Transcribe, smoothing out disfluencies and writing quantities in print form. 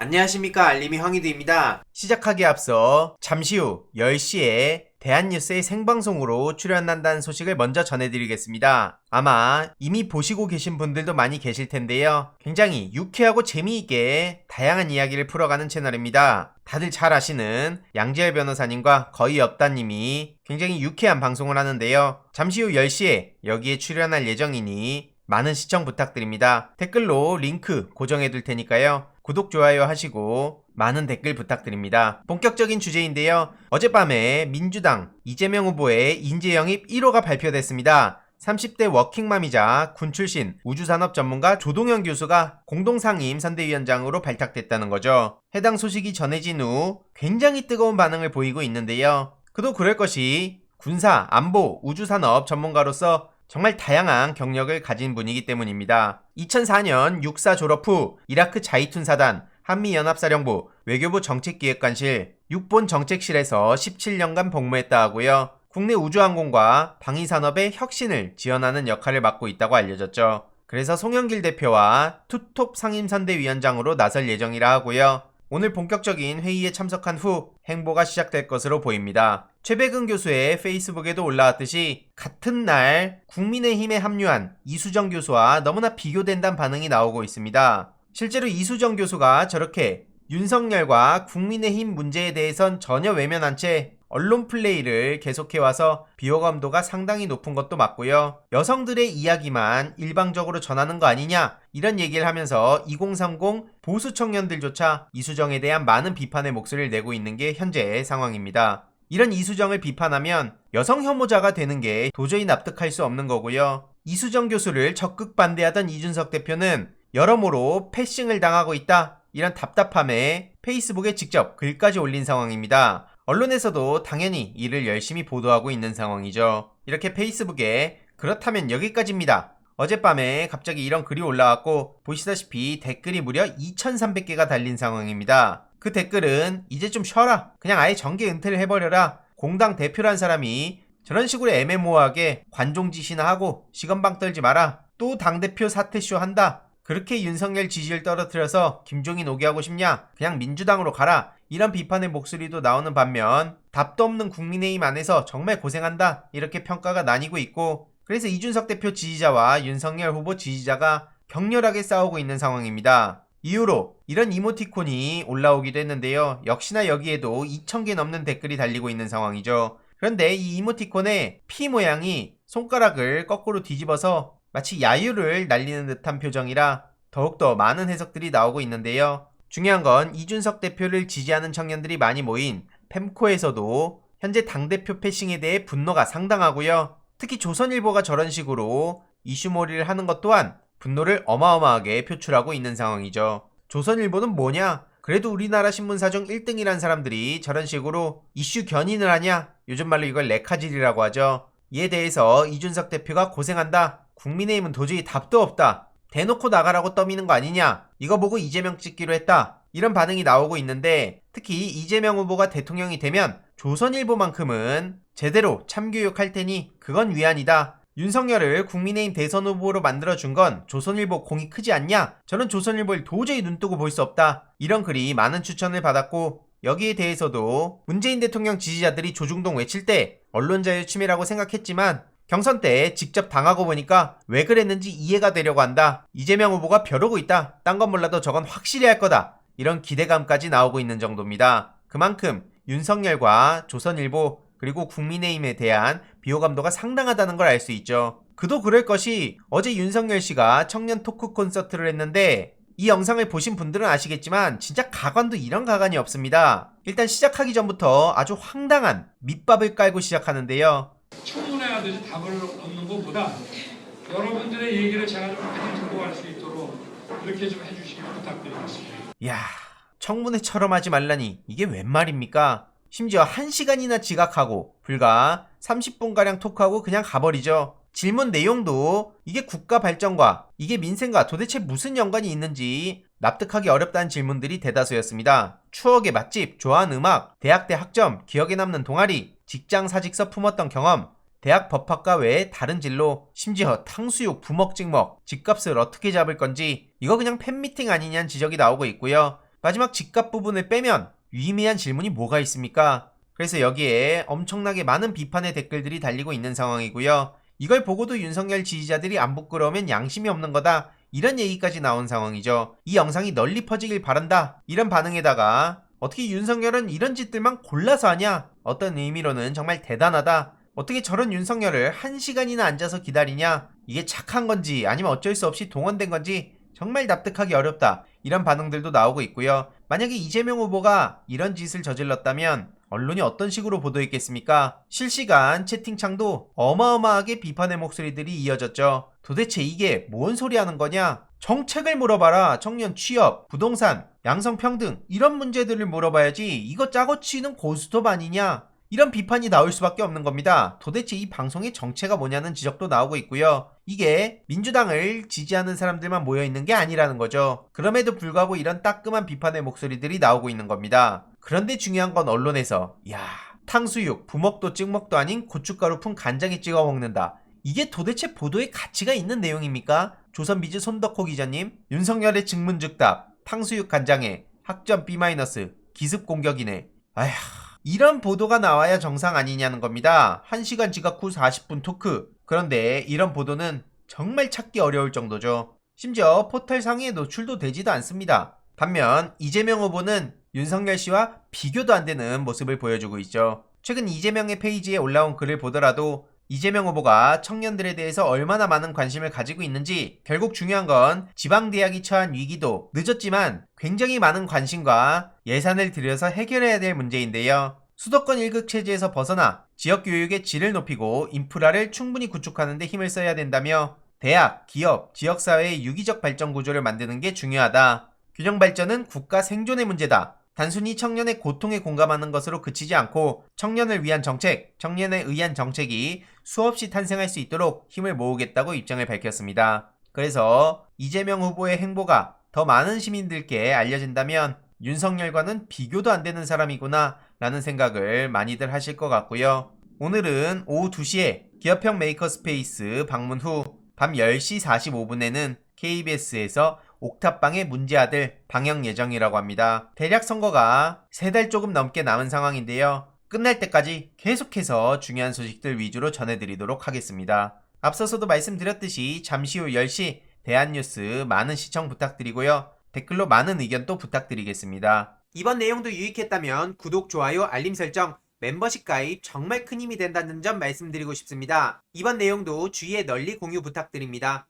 안녕하십니까, 알림이 황희두입니다. 시작하기에 앞서 잠시 후 10시에 대한뉴스의 생방송으로 출연한다는 소식을 먼저 전해드리겠습니다. 아마 이미 보시고 계신 분들도 많이 계실 텐데요. 굉장히 유쾌하고 재미있게 다양한 이야기를 풀어가는 채널입니다. 다들 잘 아시는 양지열 변호사님과 거의 없다님이 굉장히 유쾌한 방송을 하는데요. 잠시 후 10시에 여기에 출연할 예정이니 많은 시청 부탁드립니다. 댓글로 링크 고정해둘 테니까요. 구독, 좋아요 하시고 많은 댓글 부탁드립니다. 본격적인 주제인데요. 어젯밤에 민주당 이재명 후보의 인재 영입 1호가 발표됐습니다. 30대 워킹맘이자 군 출신 우주산업 전문가 조동현 교수가 공동상임 선대위원장으로 발탁됐다는 거죠. 해당 소식이 전해진 후 굉장히 뜨거운 반응을 보이고 있는데요. 그도 그럴 것이 군사, 안보, 우주산업 전문가로서 정말 다양한 경력을 가진 분이기 때문입니다. 2004년 육사 졸업 후 이라크 자이툰사단, 한미연합사령부, 외교부 정책기획관실, 육본 정책실에서 17년간 복무했다 하고요. 국내 우주항공과 방위산업의 혁신을 지원하는 역할을 맡고 있다고 알려졌죠. 그래서 송영길 대표와 투톱 상임선대위원장으로 나설 예정이라 하고요. 오늘 본격적인 회의에 참석한 후 행보가 시작될 것으로 보입니다. 최백은 교수의 페이스북에도 올라왔듯이 같은 날 국민의힘에 합류한 이수정 교수와 너무나 비교된다는 반응이 나오고 있습니다. 실제로 이수정 교수가 저렇게 윤석열과 국민의힘 문제에 대해선 전혀 외면한 채 언론 플레이를 계속해와서 비호감도가 상당히 높은 것도 맞고요. 여성들의 이야기만 일방적으로 전하는 거 아니냐, 이런 얘기를 하면서 2030 보수 청년들조차 이수정에 대한 많은 비판의 목소리를 내고 있는 게 현재의 상황입니다. 이런 이수정을 비판하면 여성 혐오자가 되는 게 도저히 납득할 수 없는 거고요. 이수정 교수를 적극 반대하던 이준석 대표는 여러모로 패싱을 당하고 있다, 이런 답답함에 페이스북에 직접 글까지 올린 상황입니다. 언론에서도 당연히 이를 열심히 보도하고 있는 상황이죠. 이렇게 페이스북에 그렇다면 여기까지입니다. 어젯밤에 갑자기 이런 글이 올라왔고 보시다시피 댓글이 무려 2300개가 달린 상황입니다. 그 댓글은 이제 좀 쉬어라, 그냥 아예 정계 은퇴를 해버려라, 공당 대표란 사람이 저런 식으로 애매모호하게 관종짓이나 하고 시건방 떨지 마라, 또 당대표 사퇴쇼 한다, 그렇게 윤석열 지지를 떨어뜨려서 김종인 오게 하고 싶냐, 그냥 민주당으로 가라, 이런 비판의 목소리도 나오는 반면 답도 없는 국민의힘 안에서 정말 고생한다, 이렇게 평가가 나뉘고 있고, 그래서 이준석 대표 지지자와 윤석열 후보 지지자가 격렬하게 싸우고 있는 상황입니다. 이후로 이런 이모티콘이 올라오기도 했는데요. 역시나 여기에도 2000개 넘는 댓글이 달리고 있는 상황이죠. 그런데 이 이모티콘의 P 모양이 손가락을 거꾸로 뒤집어서 마치 야유를 날리는 듯한 표정이라 더욱더 많은 해석들이 나오고 있는데요. 중요한 건 이준석 대표를 지지하는 청년들이 많이 모인 펜코에서도 현재 당대표 패싱에 대해 분노가 상당하고요. 특히 조선일보가 저런 식으로 이슈몰이를 하는 것 또한 분노를 어마어마하게 표출하고 있는 상황이죠. 조선일보는 뭐냐? 그래도 우리나라 신문사중 1등이란 사람들이 저런 식으로 이슈 견인을 하냐? 요즘 말로 이걸 레카질이라고 하죠. 이에 대해서 이준석 대표가 고생한다, 국민의힘은 도저히 답도 없다, 대놓고 나가라고 떠미는 거 아니냐, 이거 보고 이재명 찍기로 했다, 이런 반응이 나오고 있는데, 특히 이재명 후보가 대통령이 되면 조선일보만큼은 제대로 참교육할 테니 그건 위안이다, 윤석열을 국민의힘 대선 후보로 만들어준 건 조선일보 공이 크지 않냐, 저는 조선일보를 도저히 눈뜨고 볼 수 없다, 이런 글이 많은 추천을 받았고, 여기에 대해서도 문재인 대통령 지지자들이 조중동 외칠 때 언론자유 침해라고 생각했지만 경선 때 직접 당하고 보니까 왜 그랬는지 이해가 되려고 한다, 이재명 후보가 벼르고 있다, 딴 건 몰라도 저건 확실히 할 거다, 이런 기대감까지 나오고 있는 정도입니다. 그만큼 윤석열과 조선일보 그리고 국민의힘에 대한 비호감도가 상당하다는 걸 알 수 있죠. 그도 그럴 것이 어제 윤석열 씨가 청년 토크 콘서트를 했는데 이 영상을 보신 분들은 아시겠지만 진짜 가관도 이런 가관이 없습니다. 일단 시작하기 전부터 아주 황당한 밑밥을 깔고 시작하는데요. 청문회 하듯이 답을 얻는 것보다 여러분들의 얘기를 제가 좀 많이 듣고 갈 수 있도록 이렇게 좀 해주시길 부탁드리겠습니다. 이야, 청문회처럼 하지 말라니 이게 웬 말입니까? 심지어 1시간이나 지각하고 불과 30분가량 토크하고 그냥 가버리죠. 질문 내용도 이게 국가 발전과 이게 민생과 도대체 무슨 연관이 있는지 납득하기 어렵다는 질문들이 대다수였습니다. 추억의 맛집, 좋아하는 음악, 대학 때 학점, 기억에 남는 동아리, 직장 사직서 품었던 경험, 대학 법학과 외에 다른 진로, 심지어 탕수육, 부먹 찍먹, 집값을 어떻게 잡을 건지 이거 그냥 팬미팅 아니냐는 지적이 나오고 있고요. 마지막 집값 부분을 빼면 유의미한 질문이 뭐가 있습니까? 그래서 여기에 엄청나게 많은 비판의 댓글들이 달리고 있는 상황이고요. 이걸 보고도 윤석열 지지자들이 안 부끄러우면 양심이 없는 거다, 이런 얘기까지 나온 상황이죠. 이 영상이 널리 퍼지길 바란다, 이런 반응에다가 어떻게 윤석열은 이런 짓들만 골라서 하냐? 어떤 의미로는 정말 대단하다. 어떻게 저런 윤석열을 1시간이나 앉아서 기다리냐? 이게 착한 건지 아니면 어쩔 수 없이 동원된 건지 정말 납득하기 어렵다, 이런 반응들도 나오고 있고요. 만약에 이재명 후보가 이런 짓을 저질렀다면 언론이 어떤 식으로 보도했겠습니까? 실시간 채팅창도 어마어마하게 비판의 목소리들이 이어졌죠. 도대체 이게 뭔 소리 하는 거냐? 정책을 물어봐라. 청년 취업, 부동산, 양성평등, 이런 문제들을 물어봐야지 이거 짜고 치는 고스톱 아니냐? 이런 비판이 나올 수밖에 없는 겁니다. 도대체 이 방송의 정체가 뭐냐는 지적도 나오고 있고요. 이게 민주당을 지지하는 사람들만 모여있는 게 아니라는 거죠. 그럼에도 불구하고 이런 따끔한 비판의 목소리들이 나오고 있는 겁니다. 그런데 중요한 건 언론에서 탕수육, 부먹도 찍먹도 아닌 고춧가루 푼 간장에 찍어 먹는다, 이게 도대체 보도에 가치가 있는 내용입니까? 조선비즈 손덕호 기자님, 윤석열의 증문즉답, 탕수육 간장에 학점 B-, 기습 공격이네. 아휴, 이런 보도가 나와야 정상 아니냐는 겁니다. 1시간 지각 후 40분 토크. 그런데 이런 보도는 정말 찾기 어려울 정도죠. 심지어 포털 상위에 노출도 되지도 않습니다. 반면 이재명 후보는 윤석열 씨와 비교도 안 되는 모습을 보여주고 있죠. 최근 이재명의 페이지에 올라온 글을 보더라도 이재명 후보가 청년들에 대해서 얼마나 많은 관심을 가지고 있는지, 결국 중요한 건 지방대학이 처한 위기도 늦었지만 굉장히 많은 관심과 예산을 들여서 해결해야 될 문제인데요. 수도권 1급 체제에서 벗어나 지역교육의 질을 높이고 인프라를 충분히 구축하는 데 힘을 써야 된다며 대학, 기업, 지역사회의 유기적 발전 구조를 만드는 게 중요하다. 균형 발전은 국가 생존의 문제다. 단순히 청년의 고통에 공감하는 것으로 그치지 않고 청년을 위한 정책, 청년에 의한 정책이 수없이 탄생할 수 있도록 힘을 모으겠다고 입장을 밝혔습니다. 그래서 이재명 후보의 행보가 더 많은 시민들께 알려진다면 윤석열과는 비교도 안 되는 사람이구나 라는 생각을 많이들 하실 것 같고요. 오늘은 오후 2시에 기업형 메이커스페이스 방문 후 밤 10시 45분에는 KBS에서 옥탑방의 문제아들 방영 예정이라고 합니다. 대략 선거가 3달 조금 넘게 남은 상황인데요. 끝날 때까지 계속해서 중요한 소식들 위주로 전해드리도록 하겠습니다. 앞서서도 말씀드렸듯이 잠시 후 10시 대한뉴스 많은 시청 부탁드리고요. 댓글로 많은 의견도 부탁드리겠습니다. 이번 내용도 유익했다면 구독, 좋아요, 알림 설정, 멤버십 가입 정말 큰 힘이 된다는 점 말씀드리고 싶습니다. 이번 내용도 주위에 널리 공유 부탁드립니다.